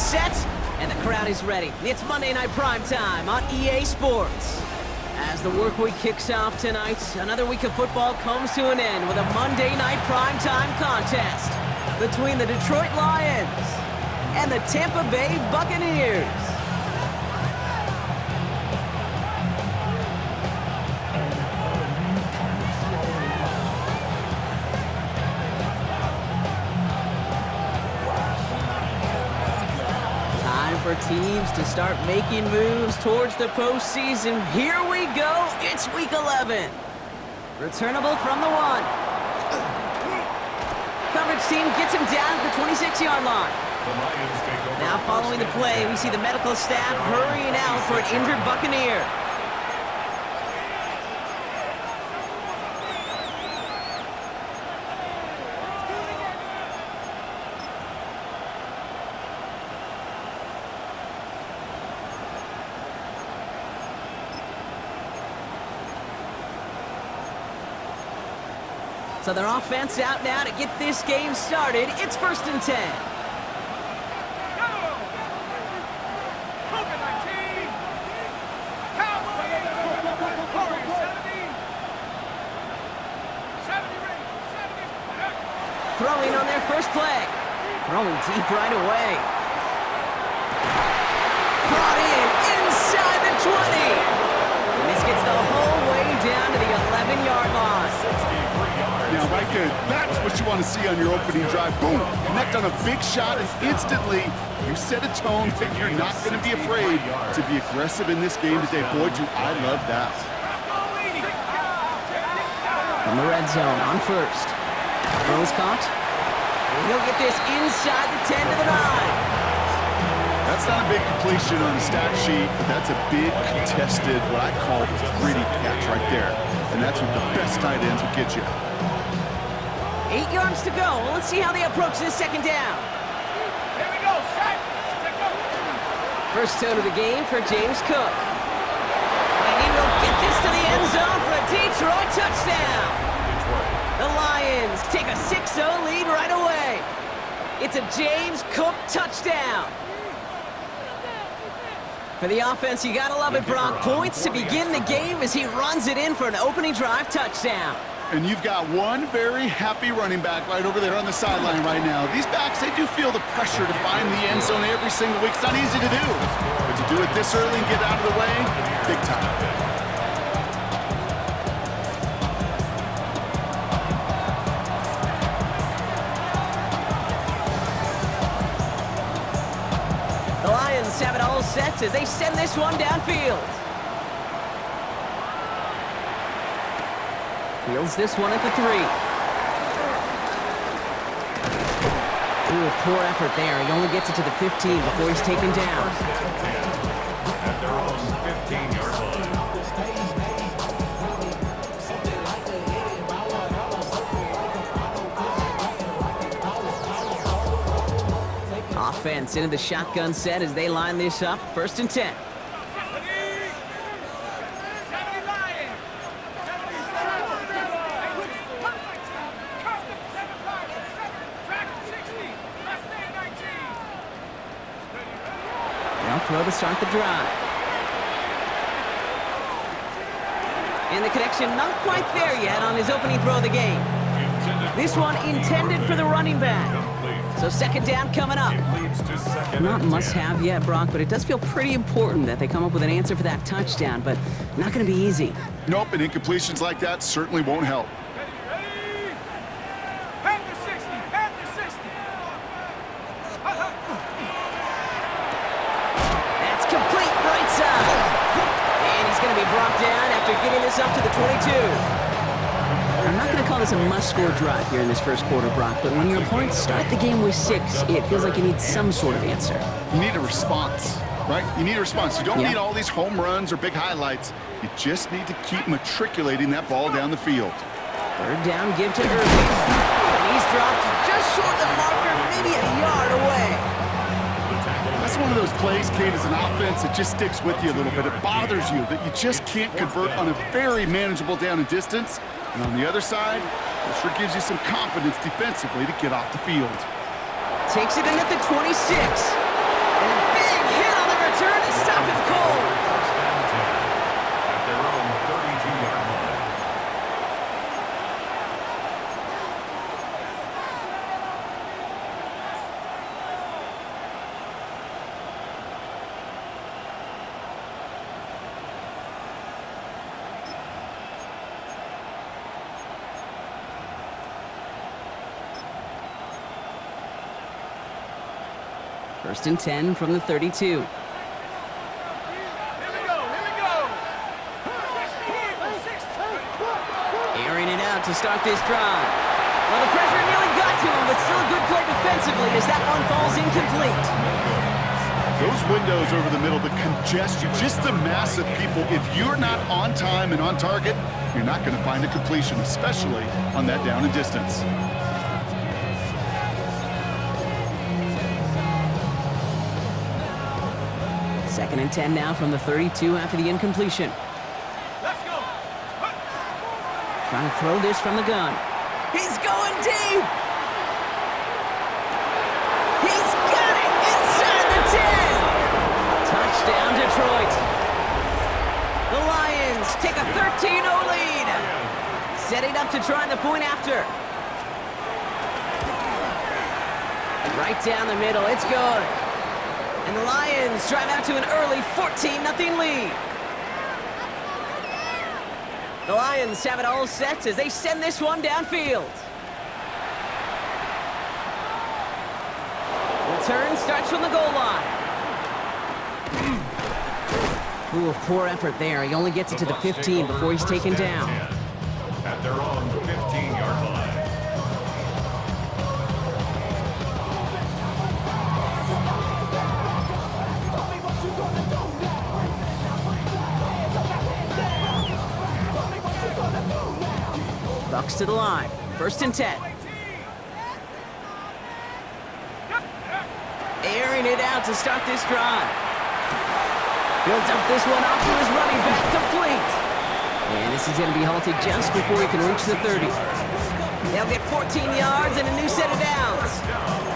set, and the crowd is ready. It's Monday Night Primetime on EA Sports. As the work week kicks off tonight, another week of football comes to an end with a Monday Night Primetime contest between the Detroit Lions and the Tampa Bay Buccaneers. For teams to start making moves towards the postseason. Here we go. It's week 11. Returnable from the 1. Coverage team gets him down at the 26-yard line. Now following the play, we see the medical staff hurrying out for an injured Buccaneer. So their offense out now to get this game started. It's 1st and 10. Throwing on their first play. Throwing deep right away. Brought in inside the 20. And this gets the whole way down to the 11-yard line. Now, right there, that's what you want to see on your opening drive. Boom! Connect on a big shot, and instantly you set a tone that you're not going to be afraid to be aggressive in this game today. Boy, do I love that. From the red zone on first. Throws caught. And he'll get this inside the 10 to the 9. That's not a big completion on the stat sheet, but that's a big contested, what I call pretty catch right there. And that's what the best tight ends will get you. 8 yards to go. Let's see how they approach this second down. Here we go, set. First tone of the game for James Cook. And he will get this to the end zone for a Detroit touchdown. The Lions take a 6-0 lead right away. It's a James Cook touchdown. For the offense, you gotta love it, Brock. Points to begin the game as he runs it in for an opening drive touchdown. And you've got one very happy running back right over there on the sideline right now. These backs, they do feel the pressure to find the end zone every single week. It's not easy to do. But to do it this early and get out of the way, big time. The Lions have it all set as they send this one downfield. Fields this one at the 3. Ooh, poor effort there. He only gets it to the 15 before he's taken down. At their own 15-yard line. Offense into the shotgun set as they line this up. 1st and 10. Throw to start the drive. And the connection not quite there yet on his opening throw of the game. This one intended for the running back. So 2nd down coming up. Not must-have yet, Brock, but it does feel pretty important that they come up with an answer for that touchdown, but not going to be easy. Nope, and incompletions like that certainly won't help. Getting this up to the 22. I'm not going to call this a must-score drive here in this first quarter, Brock, but when your opponents start the game with 6, it feels like you need some sort of answer. You need a response, right? You need a response. You don't need all these home runs or big highlights. You just need to keep matriculating that ball down the field. 3rd down, give to Irving. And he's dropped just short of the marker, maybe a yard away. That's one of those plays, Kate, as an offense that just sticks with you a little bit. It bothers you that you just can't convert on a very manageable down and distance. And on the other side, it sure gives you some confidence defensively to get off the field. Takes it in at the 26. And First and 10 from the 32. Airing it out to start this drive. Well, the pressure nearly got to him, but still a good play defensively as that one falls incomplete. Those windows over the middle, the congestion, just the mass of people. If you're not on time and on target, you're not going to find a completion, especially on that down and distance. Second and 10 now from the 32 after the incompletion. Let's go. Trying to throw this from the gun. He's going deep! He's got it inside the 10! Touchdown, Detroit. The Lions take a 13-0 lead. Setting up to try the point after. Right down the middle, it's good. And the Lions drive out to an early 14-0 lead. The Lions have it all set as they send this one downfield. Return starts from the goal line. Ooh, poor effort there. He only gets it to the 15 before he's taken down. At their own 15-yard line. Bucks to the line. First and 10. Airing it out to start this drive. He'll dump this one off to his running back, complete. And this is going to be halted just before he can reach the 30. They'll get 14 yards and a new set of downs.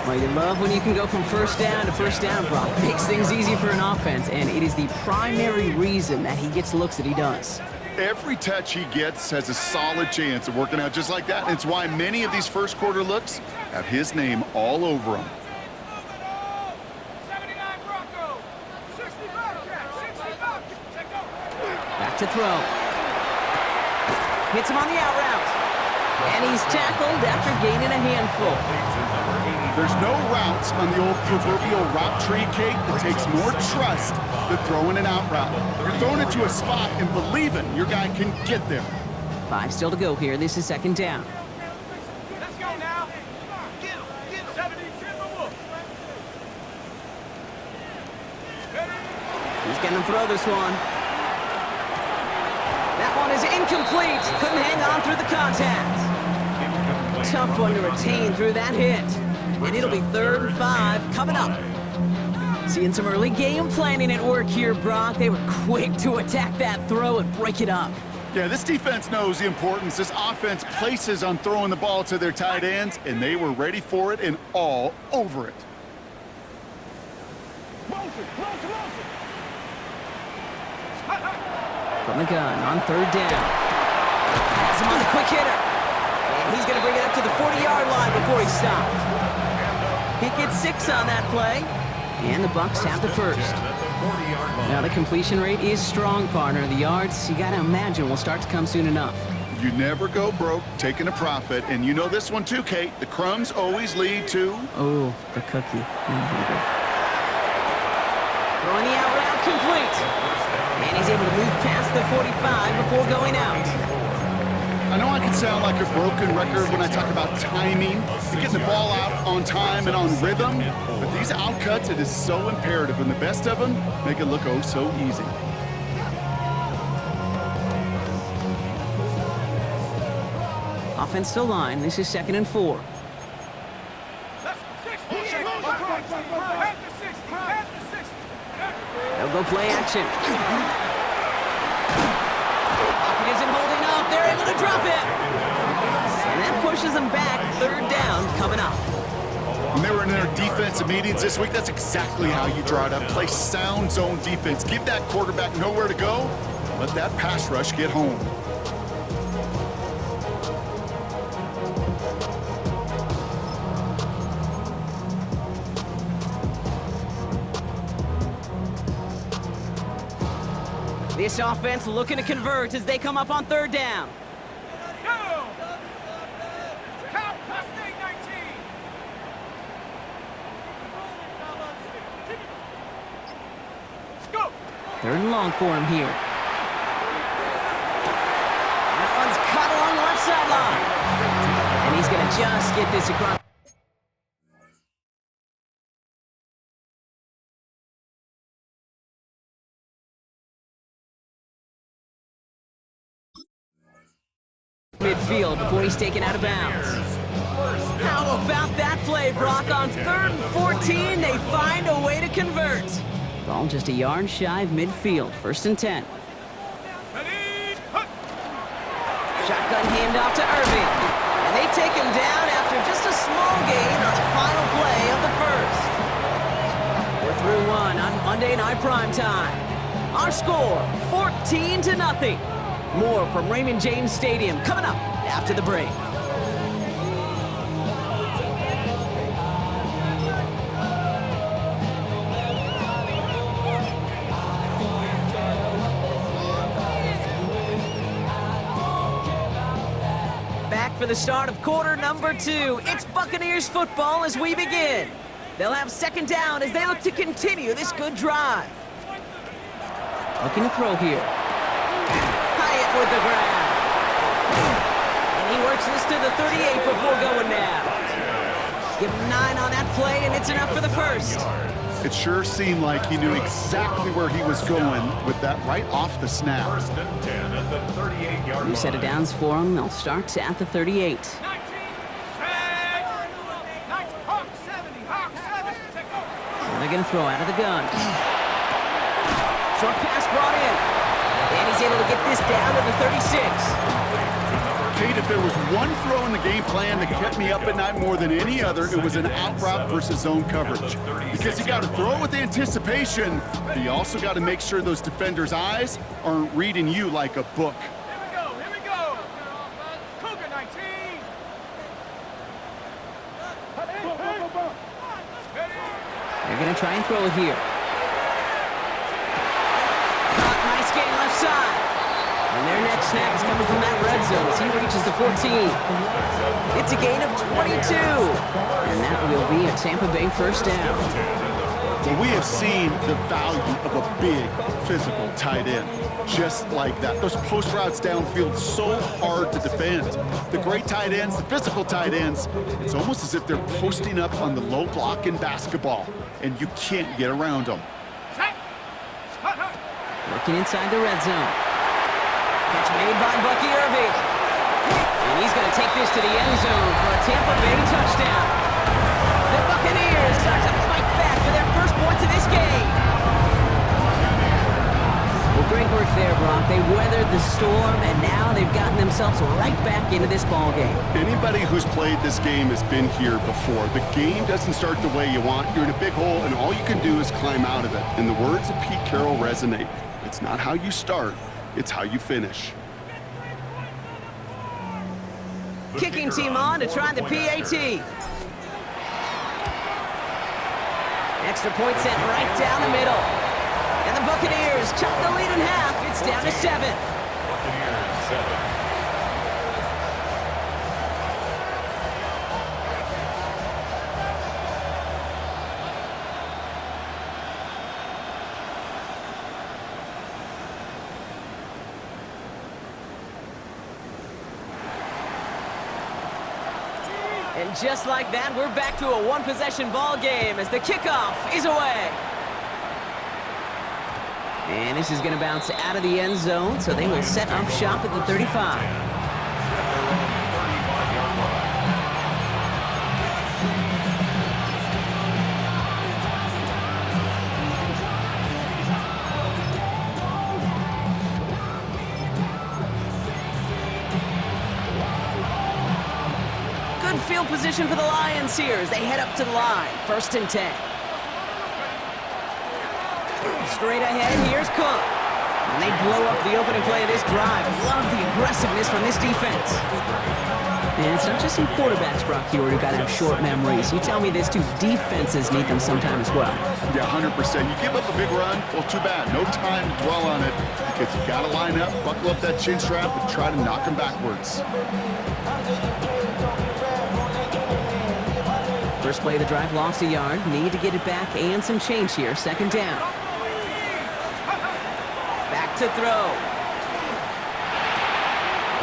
Well, you love when you can go from first down to first down, Brock. Makes things easy for an offense, and it is the primary reason that he gets the looks that he does. Every touch he gets has a solid chance of working out just like that. And it's why many of these first quarter looks have his name all over them. 79 Bronco. 60 Bobcat. 60 Bobcat. Back to throw. Hits him on the out route. And he's tackled after gaining a handful. There's no routes on the old proverbial route tree, Kate, that takes more trust than throwing an out route. You're throwing it to a spot and believing your guy can get there. 5 still to go here. This is second down. Let's go now. Get him. 72 Wolf. He's going to throw this one. That one is incomplete. Couldn't hang on through the contact. Tough one to retain through that hit. And it'll be 3rd and 5 coming up. Seeing some early game planning at work here, Brock. They were quick to attack that throw and break it up. Yeah, this defense knows the importance this offense places on throwing the ball to their tight ends, and they were ready for it and all over it. From the gun on 3rd down. Has him on the quick hitter. And he's going to bring it up to the 40-yard line before he stopped. He gets 6 on that play. And the Bucks have the first. Now the completion rate is strong, partner. The yards, you got to imagine, will start to come soon enough. You never go broke taking a profit, and you know this one too, Kate. The crumbs always lead to... Oh, the cookie. I'm hungry. Throwing the out route complete. And he's able to move past the 45 before going out. I know I can sound like a broken record when I talk about timing and getting the ball out on time and on rhythm, but these outcuts, it is so imperative, and the best of them make it look oh so easy. Offensive line, this is 2nd and 4. They'll go play action. Pocket isn't holding up. They're able to drop it. And that pushes them back. 3rd down coming up. When they were in their defensive meetings this week, that's exactly how you draw it up. Play sound zone defense. Give that quarterback nowhere to go. Let that pass rush get home. This offense looking to convert as they come up on 3rd down. Go! Count, Mustang 19. Third and long for him here. That one's cut along the left sideline. And he's going to just get this across. Midfield before he's taken out of bounds. How about that play, Brock? On 3rd and 14, they find a way to convert. Ball just a yard shy of midfield. 1st and 10. Shotgun handoff to Irving. And they take him down after just a small gain on the final play of the first. We're through one on Monday Night Primetime. Our score, 14-0. More from Raymond James Stadium coming up after the break. Back for the start of quarter number 2. It's Buccaneers football as we begin. They'll have 2nd down as they look to continue this good drive. Looking to throw here. With the grab. And he works this to the 38 before going down. Give him 9 on that play, and it's enough for the first. It sure seemed like he knew exactly where he was going with that right off the snap. 1st and 10 at the 38-yard New set of downs for him. They'll start at the 38. 19, Hawk 70, Hawk 70, take over. And they're going to throw out of the gun. Short pass brought in. And he's able to get this down to the 36. Kate, if there was one throw in the game plan that kept me up at night more than any other, it was an out route versus zone coverage. Because you got to throw it with anticipation, but you also got to make sure those defenders' eyes aren't reading you like a book. Here we go. Cougar 19. They're going to try and throw it here. Nice gain left side. And their next snap is coming from that red zone as he reaches the 14. It's a gain of 22. And that will be a Tampa Bay 1st down. Well, we have seen the value of a big, physical tight end. Just like that. Those post routes downfield, so hard to defend. The great tight ends, the physical tight ends, it's almost as if they're posting up on the low block in basketball, and you can't get around them. Working inside the red zone. Catch made by Bucky Irving. And he's going to take this to the end zone for a Tampa Bay touchdown. The Buccaneers start to fight back for their first points of this game. Well, great work there, Brock. They weathered the storm, and now they've gotten themselves right back into this ball game. Anybody who's played this game has been here before. The game doesn't start the way you want. You're in a big hole, and all you can do is climb out of it. And the words of Pete Carroll resonate. It's not how you start, it's how you finish. Kicking team on to try the PAT. Extra point sent right down the middle. And the Buccaneers chop the lead in half. It's down to 7. Buccaneers 7. And just like that, we're back to a one-possession ball game as the kickoff is away. And this is going to bounce out of the end zone, so they will set up shop at the 35. Good field position for the Lions here as they head up to the line. 1st and 10. Straight ahead, here's Cook. And they blow up the opening play of this drive. Love the aggressiveness from this defense. And it's not just some quarterbacks, Brock Hewitt, who got to have short memories. You tell me this too, defenses need them sometime as well. Yeah, 100%. You give up a big run, well, too bad. No time to dwell on it because you got to line up, buckle up that chin strap, and try to knock them backwards. First play of the drive, lost a yard. Need to get it back and some change here. 2nd down. to throw.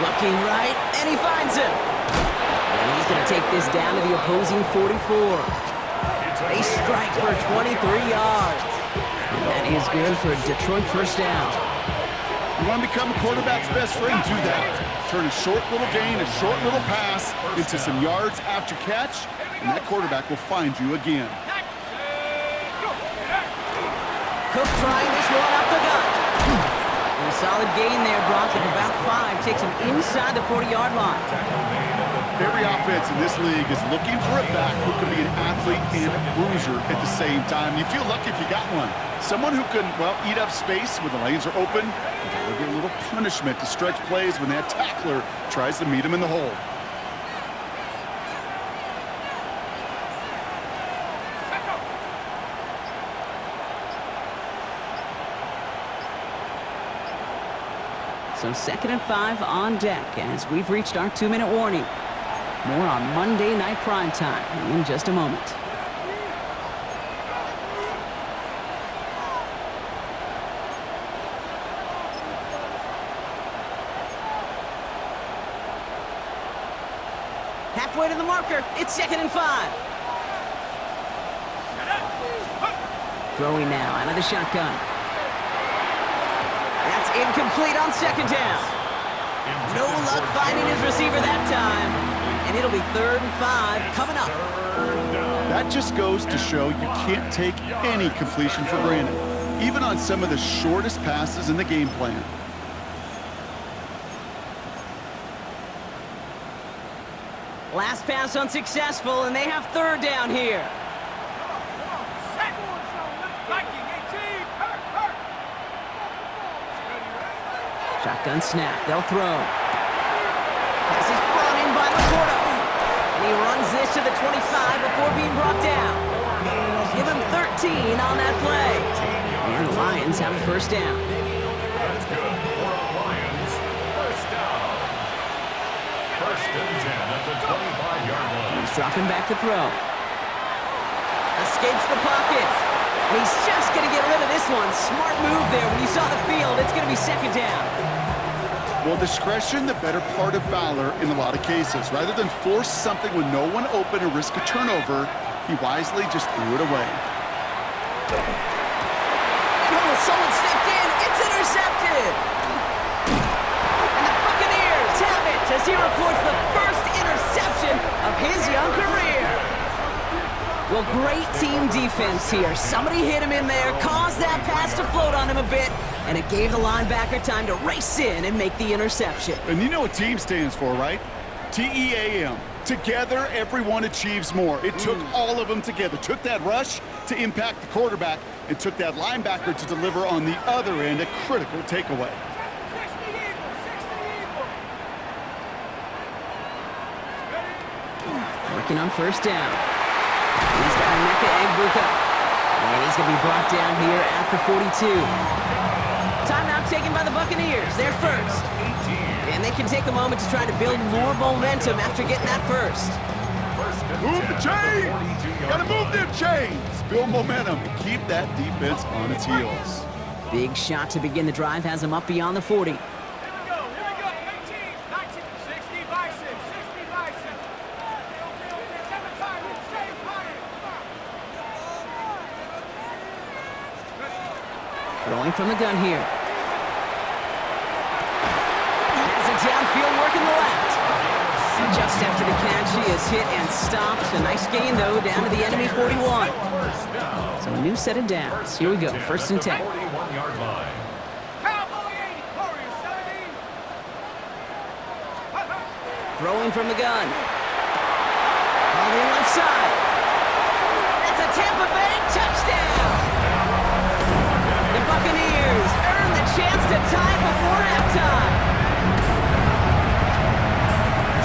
Looking right, and he finds him. And he's going to take this down to the opposing 44. They strike for 23 yards. And that is good for a Detroit first down. You want to become a quarterback's best friend, do that. Turn a short little gain, a short little pass into some yards after catch, and that quarterback will find you again. Cook trying this one up the gut. And a solid gain there, Brock, of about 5. Takes him inside the 40-yard line. Every offense in this league is looking for a back who can be an athlete and a bruiser at the same time. You feel lucky if you got one. Someone who can, well, eat up space when the lanes are open and deliver a little punishment to stretch plays when that tackler tries to meet him in the hole. So 2nd and 5 on deck as we've reached our 2-minute warning. More on Monday Night Primetime in just a moment. Halfway to the marker, it's 2nd and 5. Throwing now out of the shotgun. That's incomplete on 2nd down. No luck finding his receiver that time. And it'll be 3rd and 5 coming up. That just goes to show you can't take any completion for granted, even on some of the shortest passes in the game plan. Last pass unsuccessful, and they have 3rd down here. Shotgun snap, they'll throw. Pass is brought in by Laporta. And he runs this to the 25 before being brought down. Give him 13 on that play. And the Lions have a 1st down. That's good for Lions. 1st down. 1st and 10 at the 25-yard line. He's dropping back to throw. Escapes the pocket. And he's just going to get rid of this one. Smart move there. When you saw the field, it's going to be 2nd down. Well, discretion, the better part of valor in a lot of cases. Rather than force something with no one open and risk a turnover, he wisely just threw it away. Oh, someone stepped in. It's intercepted. And the Buccaneers have it as he records the first interception of his young career. Well, great team defense here. Somebody hit him in there, caused that pass to float on him a bit, and it gave the linebacker time to race in and make the interception. And you know what team stands for, right? T-E-A-M. Together, everyone achieves more. It took all of them together. Took that rush to impact the quarterback and took that linebacker to deliver on the other end a critical takeaway. Working on 1st down. He's got Emeka Egbuka. And he's going to be brought down here at the 42. Timeout taken by the Buccaneers. They're 1st. And they can take a moment to try to build more momentum after getting that 1st. Move the chains! Gotta move them chains! Build momentum and keep that defense on its heels. Big shot to begin the drive has him up beyond the 40. Throwing from the gun here. Has it downfield working the left. Just after the catch, he is hit and stopped. A nice gain, though, down to the enemy 41. So a new set of downs. Here we go, 1st and 10. 41-yard line. Throwing from the gun. On the left side. That's a Tampa Bay touchdown. The Buccaneers earn the chance to tie before halftime.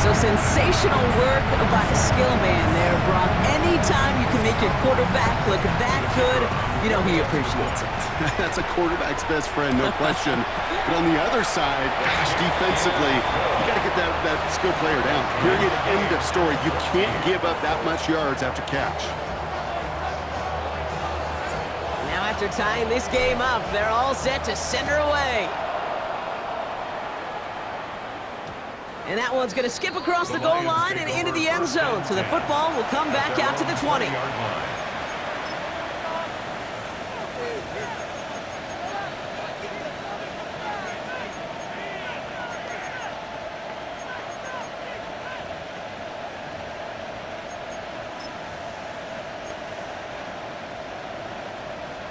So sensational work by the skill man there, Brock. Anytime you can make your quarterback look that good, you know he appreciates it. That's a quarterback's best friend, no question. But on the other side, gosh, defensively, you got to get that skilled player down. Period, end of story. You can't give up that much yards after catch. Now at after tying this game up, they're all set to send her away. And that one's going to skip across the goal line and into the end zone, so the football will come back out to the 20.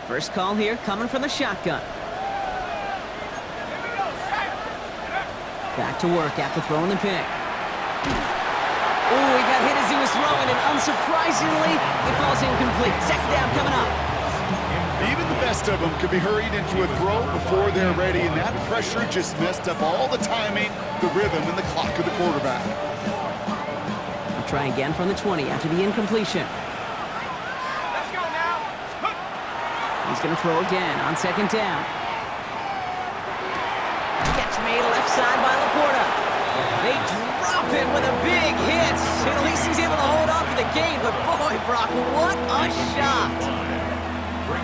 First call here coming from the shotgun. Back to work after throwing the pick. Oh, he got hit as he was throwing, and unsurprisingly, it falls incomplete. Second down coming up. Even the best of them could be hurried into a throw before they're ready, and that pressure just messed up all the timing, the rhythm, and the clock of the quarterback. We'll try again from the 20 after the incompletion. Let's go now. He's going to throw again on second down. Catch made left side by Laporta. They drop him with a big hit. At least he's able to hold on for the game, but boy, Brock, what a shot.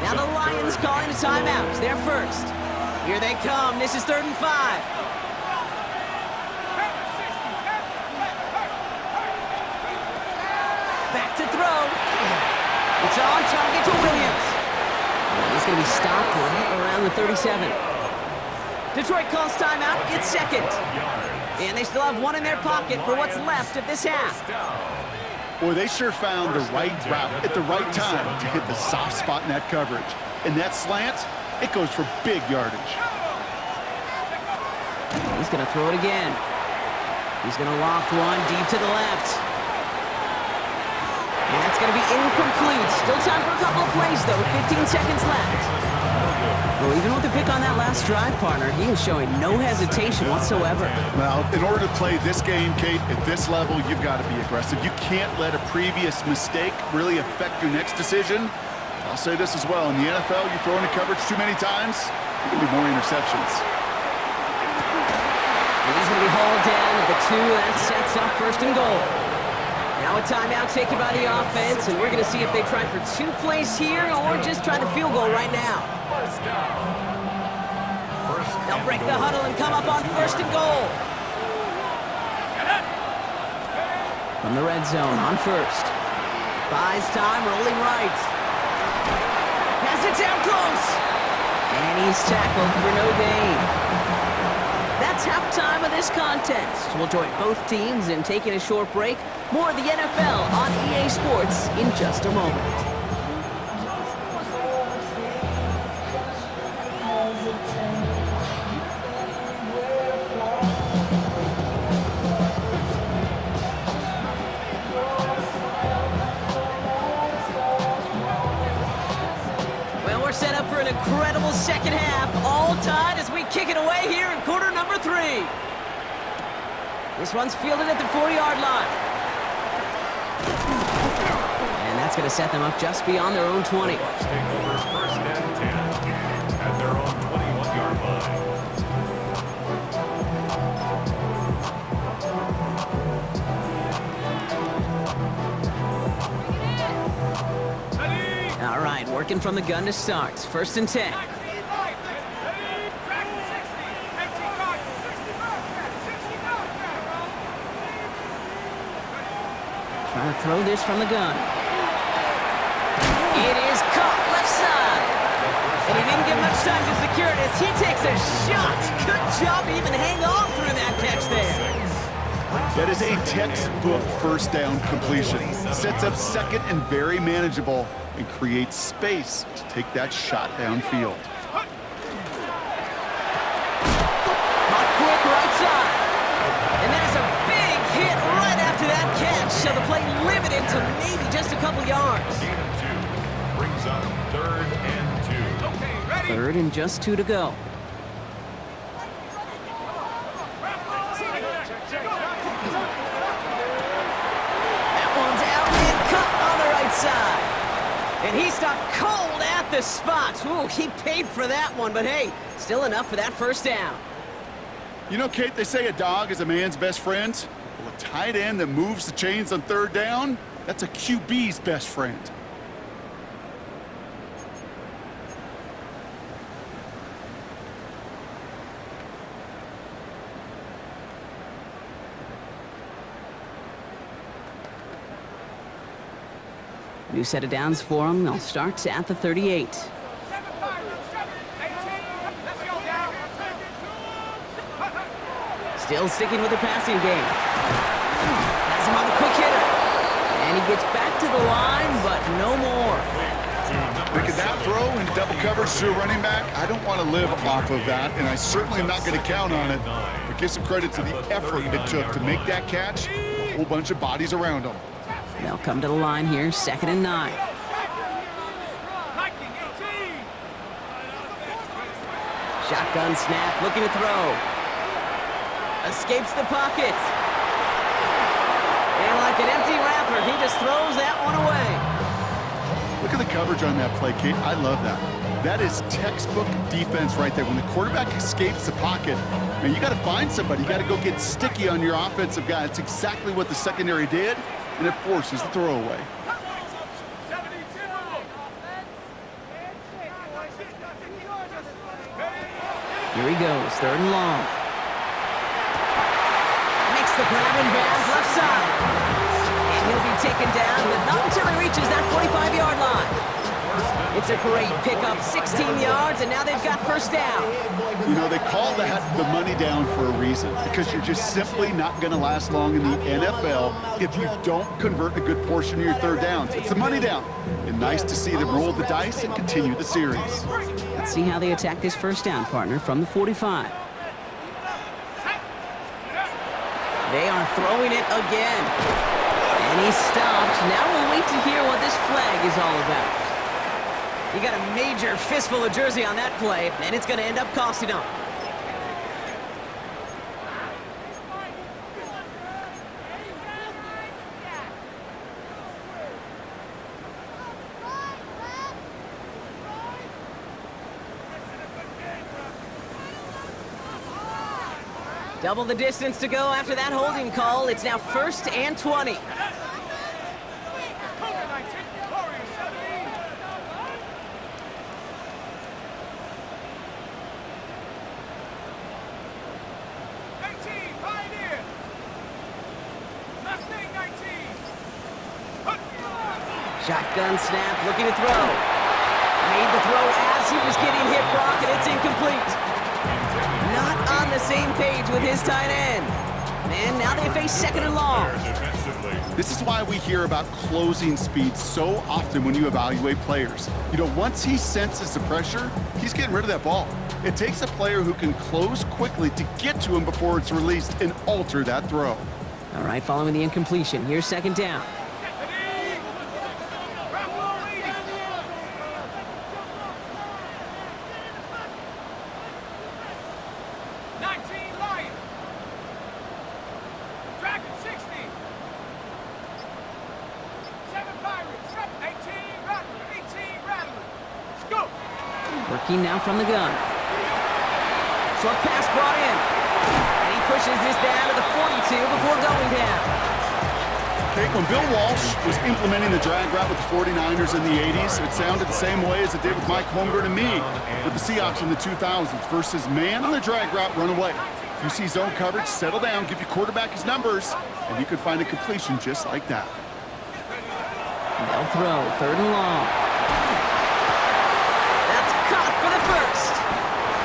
Now the Lions calling a timeout. They're first. Here they come. This is 3rd and 5. Back to throw. It's on target to Williams. And he's going to be stopped right around the 37. Detroit calls timeout. It's second. And they still have one in their pocket for what's left of this half. Boy, they sure found the right route at the right time to hit the soft spot in that coverage. And that slant, it goes for big yardage. He's going to throw it again. He's going to loft one deep to the left. And that's going to be incomplete. Still time for a couple of plays, though. 15 seconds left. Well, even with the pick on that last drive, partner, he is showing no hesitation whatsoever. Well, in order to play this game, Kate, at this level, you've got to be aggressive. You can't let a previous mistake really affect your next decision. I'll say this as well. In the NFL, you throw into coverage too many times, there can be more interceptions. And he's going to be hauled down at the 2. That sets up 1st and goal. Now a timeout taken by the offense, and we're going to see if they try for 2 plays here or just try the field goal right now. They'll break the huddle and come up on 1st and goal. From the red zone on 1st. Buys time, rolling right. Has it down close. And he's tackled for no gain. That's halftime of this contest. We'll join both teams in taking a short break. More of the NFL on EA Sports in just a moment. Well, we're set up for an incredible second half. All tied as we kick it away here in quarter number 3. This one's fielded at the 40-yard line. And that's going to set them up just beyond their own 20. Bucks take over 1st and 10 at their own 21-yard line. All right, working from the gun to start. 1st and 10. Trying to throw this from the gun. It is caught left side. And he didn't get much time to secure it as he takes a shot. Good job to even hang on through that catch there. That is a textbook 1st down completion. Sets up 2nd and very manageable and creates space to take that shot downfield. Caught quick right side. And that is a big hit right after that catch. So the play limited to maybe just a couple yards. Gain of 2 brings up 3rd and 2. Okay, ready? 3rd and just 2 to go. That one's out and cut on the right side. And he stopped cold at the spot. Ooh, he paid for that one, but hey, still enough for that 1st down. You know, Kate, they say a dog is a man's best friend. Well, a tight end that moves the chains on 3rd down, that's a QB's best friend. New set of downs for him. They'll start at the 38. 7-5, 18. Let's go now. Still sticking with the passing game. Has him on the quick hitter. And he gets back to the line, but no more. Making that throw into double coverage to a running back, I don't want to live off of that, and I certainly am not going to count on it. But give some credit to the effort it took to make that catch. A whole bunch of bodies around him. They'll come to the line here, 2nd and 9. Shotgun snap, looking to throw. Escapes the pocket. And like an empty wrapper, he just throws that one away. Look at the coverage on that play, Kate. I love that. That is textbook defense right there. When the quarterback escapes the pocket, man, you got to find somebody. You got to go get sticky on your offensive guy. It's exactly what the secondary did, and it forces the throwaway. Here he goes, 3rd and long. Makes the grab and bounds left side. And he'll be taken down, but not until he reaches that 45-yard line. It's a great pickup, 16 yards, and now they've got 1st down. You know, they call that the money down for a reason, because you're just simply not going to last long in the NFL if you don't convert a good portion of your 3rd downs. It's the money down. And nice to see them roll the dice and continue the series. Let's see how they attack this 1st down, partner, from the 45. They are throwing it again. And he's stopped. Now we'll wait to hear what this flag is all about. You got a major fistful of jersey on that play, and it's going to end up costing him. Double the distance to go after that holding call. It's now 1st and 20. Shotgun snap, looking to throw. Made the throw as he was getting hit, Brock, and it's incomplete. Not on the same page with his tight end. And now they face 2nd and long. This is why we hear about closing speed so often when you evaluate players. You know, once he senses the pressure, he's getting rid of that ball. It takes a player who can close quickly to get to him before it's released and alter that throw. All right, following the incompletion, here's 2nd down. Working now from the gun. Short pass brought in. And he pushes this down to the 42 before going down. Okay, when Bill Walsh was implementing the drag route with the 49ers in the 80s, it sounded the same way as it did with Mike Holmgren and me with the Seahawks in the 2000s versus man on the drag route, run away. If you see zone coverage, settle down, give your quarterback his numbers, and you could find a completion just like that. They'll throw, 3rd and long. Caught for the 1st.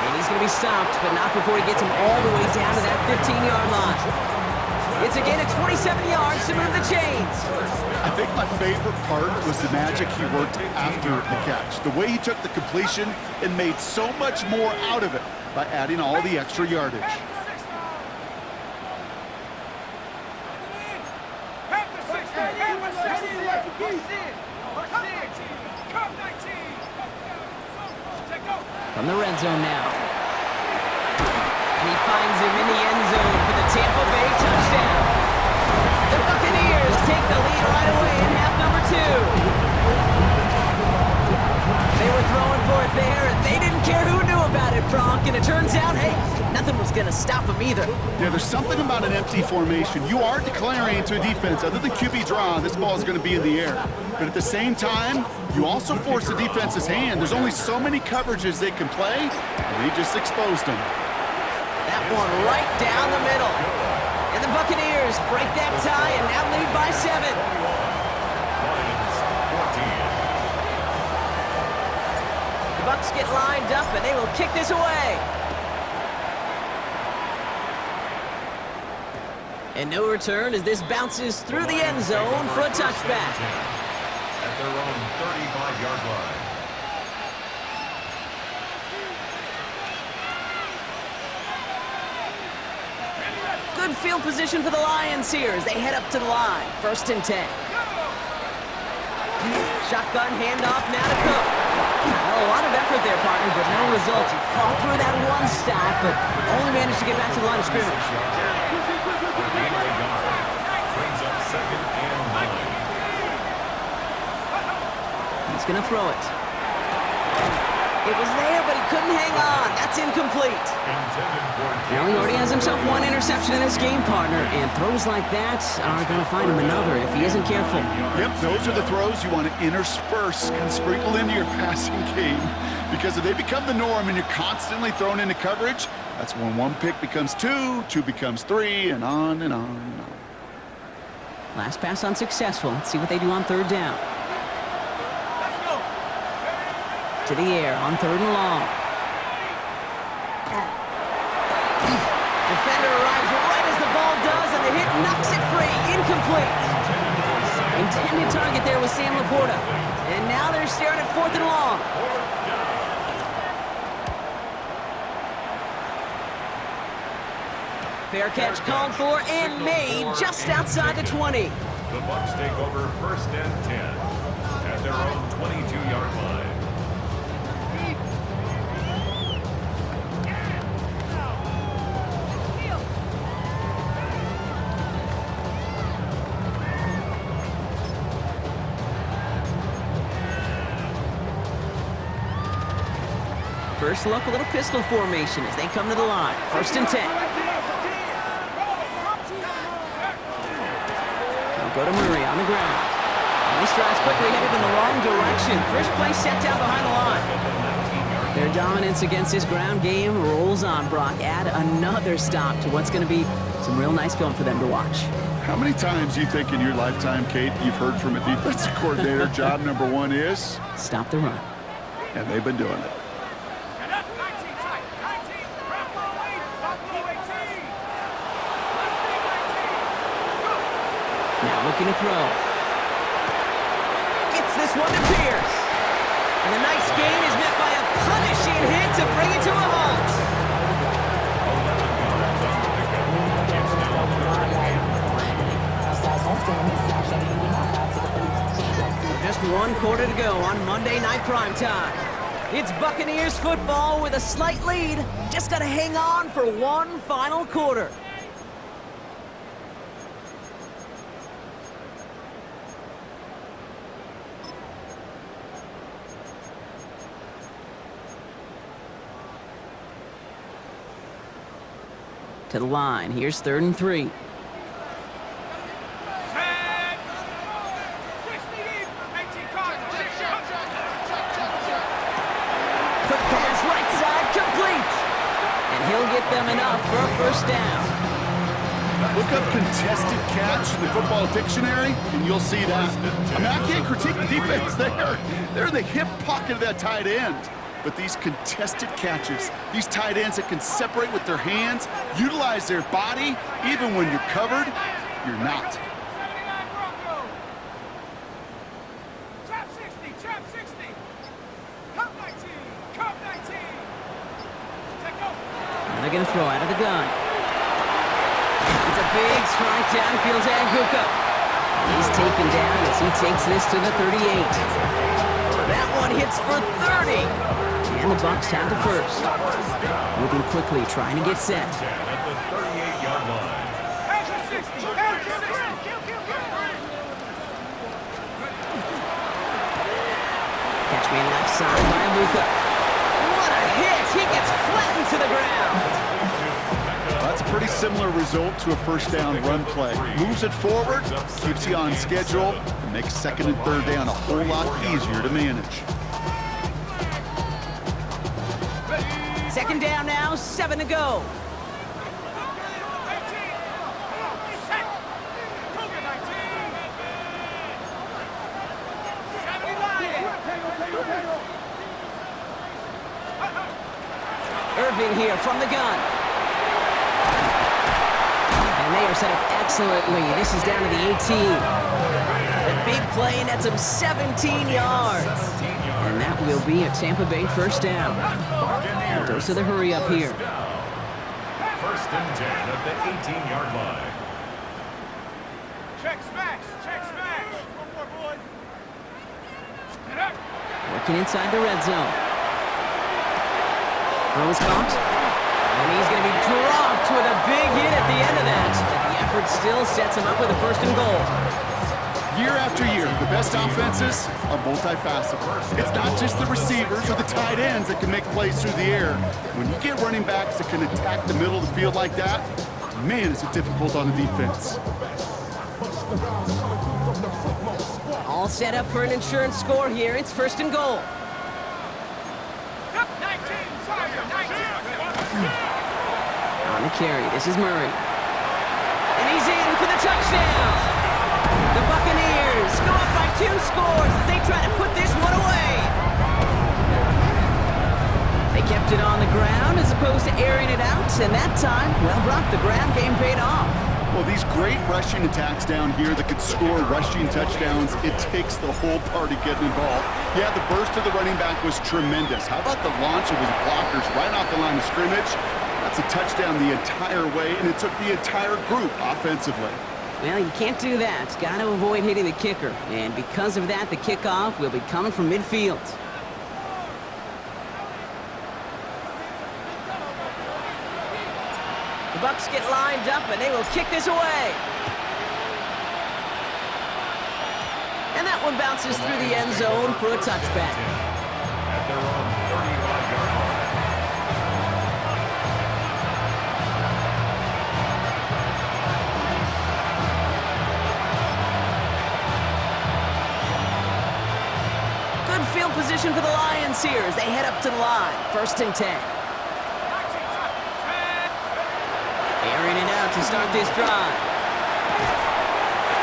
And he's going to be stopped, but not before he gets him all the way down to that 15-yard line. It's again at 27 yards to move the chains. I think my favorite part was the magic he worked after the catch. The way he took the completion and made so much more out of it by adding all the extra yardage. From the red zone now. And he finds him in the end zone for the Tampa Bay touchdown. The Buccaneers take the lead right away in half number 2. They were throwing for it there, and they didn't care who knew about it, Bronk. And it turns out, hey, nothing was going to stop him either. Yeah, there's something about an empty formation. You are declaring to a defense, other than QB draw, this ball is going to be in the air. But at the same time, you also force the defense's hand. There's only so many coverages they can play, and they just exposed them. That one right down the middle. And the Buccaneers break that tie and now lead by 7. Bucks get lined up, and they will kick this away. And no return as this bounces through the end zone for a touchback. At their own 35-yard line. Good field position for the Lions here as they head up to the line. 1st and 10. Shotgun handoff now to Cook. Well, a lot of effort there, partner, but no results. He fought through that one stop, but only managed to get back to the line of scrimmage. Brings up 2nd and 9. He's going to throw it. It was there, but he couldn't hang on. That's incomplete. Now he already has himself one interception in this game, partner, and throws like that are going to find him another if he isn't careful. Yep, those are the throws you want to intersperse and sprinkle into your passing game, because if they become the norm and you're constantly thrown into coverage, that's when one pick becomes two, two becomes three, and on and on and on. Last pass unsuccessful. Let's see what they do on 3rd down. To the air on 3rd and long. Defender arrives right as the ball does, and the hit knocks it free. Incomplete. Intended target there was Sam Laporta. And now they're staring at 4th and long. Fair catch called for and made just outside the 20. The Bucks take over 1st and 10 at their own 22-yard line. First look, a little pistol formation as they come to the line. 1st and 10. They'll go to Murray on the ground. And he strides quickly, headed in the wrong direction. First play set down behind the line. Their dominance against this ground game rolls on, Brock. Add another stop to what's going to be some real nice film for them to watch. How many times do you think in your lifetime, Kate, you've heard from a defensive coordinator, job number one is? Stop the run. And they've been doing it. Now looking to throw. Gets this one to Pierce. And the nice gain is met by a punishing hit to bring it to a halt. So just 1 quarter to go on Monday Night Primetime. It's Buccaneers football with a slight lead. Just got to hang on for one final quarter. To the line. Here's 3rd and 3. Quick pass right side, complete. And he'll get them enough for a 1st down. Look up contested catch in the football dictionary, and you'll see that. I mean, I can't critique the defense there. They're in the hip pocket of that tight end. But these contested catches, these tight ends that can separate with their hands, utilize their body, even when you're covered, you're not. 79 Bronco. Trap 60, trap 60. Cup 19, cup 19. Take go. And they're going to throw out of the gun. It's a big strike downfield to Aguka. He's taken down as he takes this to the 38. That one hits for 30. And the Bucks have the 1st. Moving quickly, trying to get set. At the 38-yard line. After 60, after 60. Catch me left side by Aguka. What a hit! He gets flattened to the ground. That's a pretty similar result to a 1st down run play. Moves it forward, keeps you on schedule, and makes 2nd and 3rd down a whole lot easier to manage. 2nd down now, 7 to go. 18. Set. Cougar 19. 79. driving here from the gun. And they are set up excellently. This is down to the 18. A big play nets him 17 yards. And that will be a Tampa Bay first down. Dose of the hurry up here. First and 10 at the 18-yard line. Check smash. Check smash. One more, boys. Get up. Working inside the red zone. Throw is caught. And he's going to be dropped with a big hit at the end of that. But the effort still sets him up with a first and goal. Year after year, the best offenses are multifaceted. It's not just the receivers or the tight ends that can make plays through the air. When you get running backs that can attack the middle of the field like that, man, is it difficult on the defense. All set up for an insurance score here. It's first and goal. 19. Sorry, 19. On the carry, this is Murray. And he's in for the touchdown. The Buccaneers go up by 2 scores as they try to put this one away. They kept it on the ground as opposed to airing it out, and that time, well, Brock, the ground game paid off. Well, these great rushing attacks down here that could score rushing touchdowns, it takes the whole party getting involved. Yeah, the burst of the running back was tremendous. How about the launch of his blockers right off the line of scrimmage? That's a touchdown the entire way, and it took the entire group offensively. Well, you can't do that. Got to avoid hitting the kicker. And because of that, the kickoff will be coming from midfield. The Bucs get lined up, and they will kick this away. And that one bounces through the end zone for a touchback. At their own 35-yard line. Good field position for the Lions here as they head up to the line. First and 10. Airing it out to start this drive.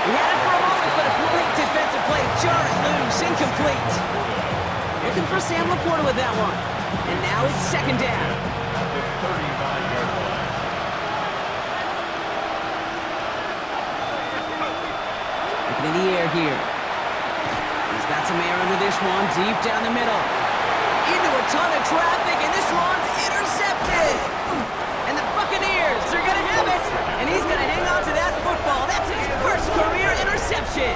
He had it for a moment, but a great defensive play to jar it loose, incomplete. Looking for Sam Laporta with that one. And now it's second down. The 35-yard line. Looking in the air here. He's got some air under this one, deep down the middle. Into a ton of traffic, and this one's intercepted. And the Buccaneers are going to have it. And he's going to hang on to that football. That's his first career interception.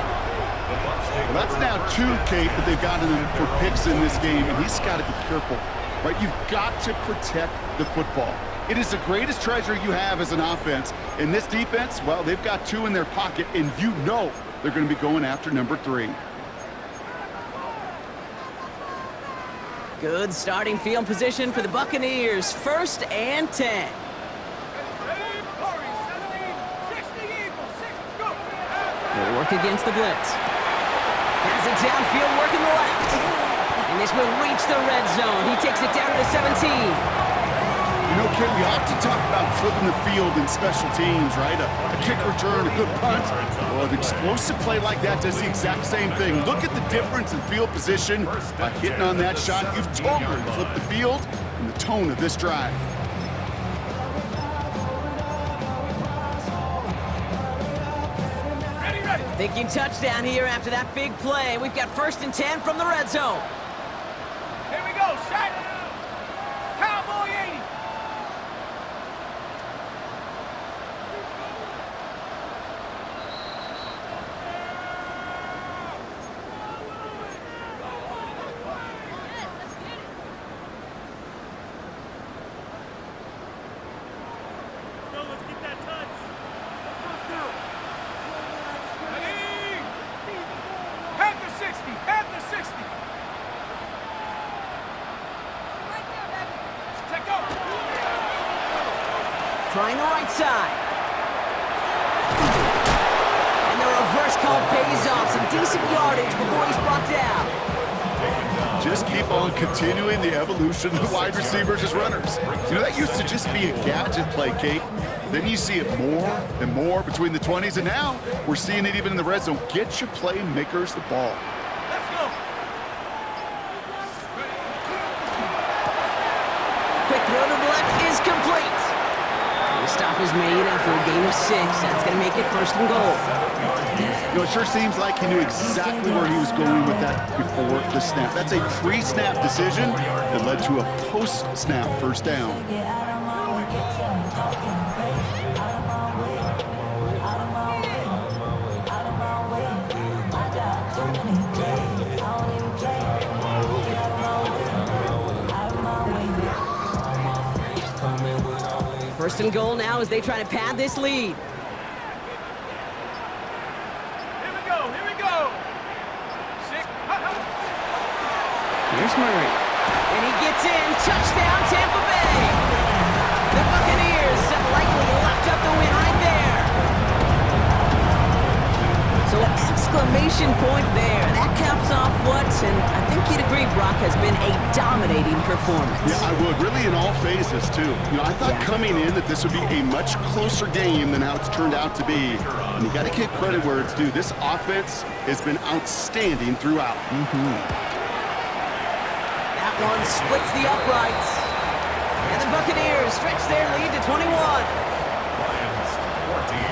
Well, that's now 2, Kate, that they've gotten him for picks in this game, and he's got to be careful, right? You've got to protect the football. It is the greatest treasure you have as an offense. In this defense, well, they've got 2 in their pocket, and you know they're going to be going after number 3. Good starting field position for the Buccaneers. First and 10. They'll work against the blitz. Has it downfield, working the left. And this will reach the red zone. He takes it down to the 17. You know, Kate, we often talk about flipping the field in special teams, right? A kick return, a good punt. Well, an explosive play like that does the exact same thing. Look at the difference in field position. By hitting on that shot, you've totally flipped the field and the tone of this drive. Thinking touchdown here after that big play. We've got first and 10 from the red zone. Here we go, set. Cowboy 80. Let's get that touch. Ready? Panther 60. Panther 60. Check go. Trying the right side. And the reverse call pays off. Some decent yardage before he's brought down. Just keep on continuing the evolution of the wide receivers as runners. You know, that used to just be a gadget play, Kate. Then you see it more and more between the 20s, and now we're seeing it even in the red zone. Get your playmakers the ball. Let's go. Quick throw to the left. The stop is made after a gain of 6. That's going to make it first and goal. You know, it sure seems like he knew exactly where he was going with that before the snap. That's a pre-snap decision that led to a post-snap first down. First and goal now as they try to pad this lead. Here we go, here we go. 6. Here's Murray. And he gets in. Touchdown, Tampa Bay. The Buccaneers have likely locked up the win right there. So an exclamation point there. That caps off what, and I think you'd agree, Brock, has been a dominating performance. Yeah, I would. Really in all phases, too. You know, I thought coming in that this would be a much closer game than how it's turned out to be. And you got to give credit where it's due. This offense has been outstanding throughout. That one splits the uprights. And the Buccaneers stretch their lead to 21. Lions 14.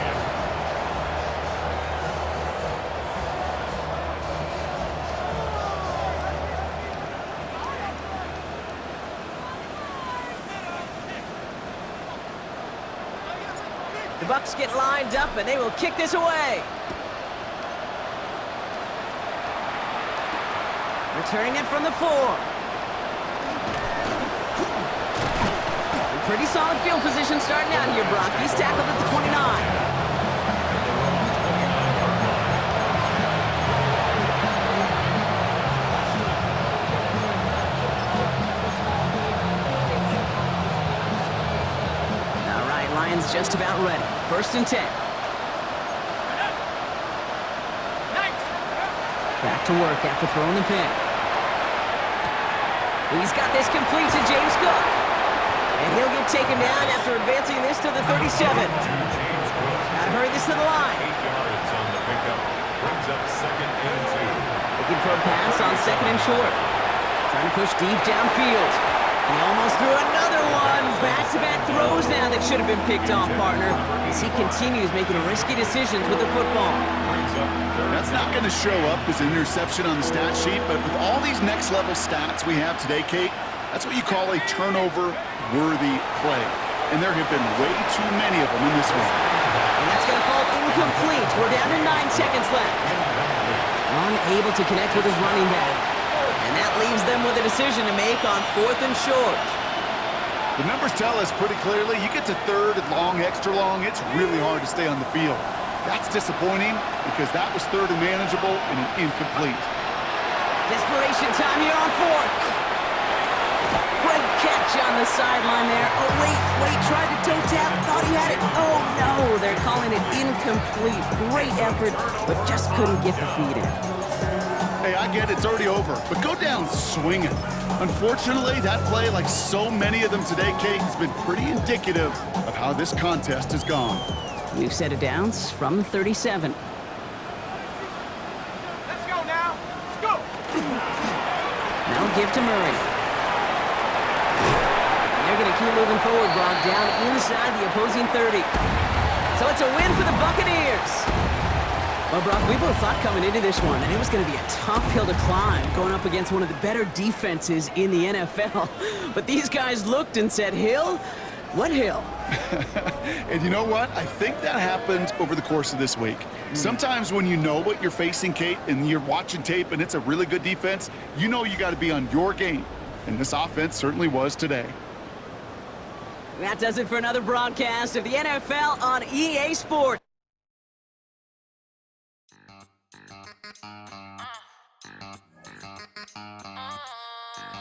The Bucs get lined up, and they will kick this away. Returning it from the 4. Pretty solid field position starting out here, Brock. He's tackled at the 29. Lions just about ready. First and 10. Back to work after throwing the pick. He's got this complete to James Cook. And he'll get taken down after advancing this to the 37. Gotta hurry this to the line. 8 yards on the pickup. Brings up 2nd and 2. Looking for a pass on 2nd and short. Trying to push deep downfield. He almost threw another one. Back-to-back throws now that should have been picked off, partner, as he continues making risky decisions with the football. That's not going to show up as an interception on the stat sheet, but with all these next-level stats we have today, Kate, that's what you call a turnover-worthy play. And there have been way too many of them in this one. And that's going to fall incomplete. We're down to 9 seconds left. Unable to connect with his running back. And that leaves them with a decision to make on 4th and short. The numbers tell us pretty clearly, you get to 3rd and long, extra long, it's really hard to stay on the field. That's disappointing because that was 3rd and manageable and an incomplete. Desperation time here on 4th. Great catch on the sideline there. Oh, wait, tried to toe tap, thought he had it. Oh, no, they're calling it incomplete. Great effort, but just couldn't get the feet in. Hey, I get it, it's already over, but go down swinging. Unfortunately, that play, like so many of them today, Kate, has been pretty indicative of how this contest has gone. We've set it down from 37. Let's go now. Go. Now give to Murray. And they're going to keep moving forward, Brock, down inside the opposing 30. So it's a win for the Buccaneers. Well, Brock, we both thought coming into this one that it was going to be a tough hill to climb going up against one of the better defenses in the NFL. But these guys looked and said, Hill? What hill? And you know what? I think that happened over the course of this week. Sometimes when you know what you're facing, Kate, and you're watching tape and it's a really good defense, you know you got to be on your game. And this offense certainly was today. That does it for another broadcast of the NFL on EA Sports.